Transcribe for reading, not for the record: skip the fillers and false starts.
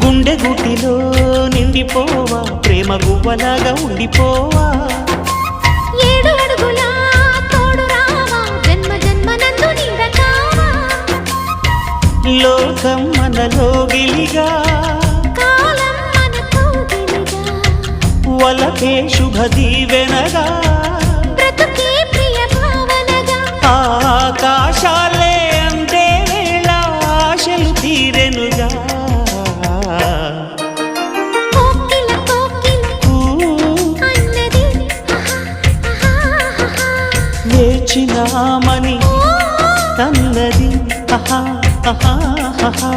గుండె గుటిలో నిండిపోవా ప్రేమ గువ్వలాగా ఉండిపోవా 7 అడుగుల తోడు రావా జన్మ జన్మనందు నీడ కావా లోకం మనలో గిలిగా కాలం మనతో గిలిగా వలకే శుభ దీవెనగా బ్రతుకే ప్రియ భావనగా ఆకాశాలే అందే వేళ ఆశలు తీరెనుగా కోకిల కోకిల అన్నది వేచినామని తన్నది ఆహా ఆహా ఆహా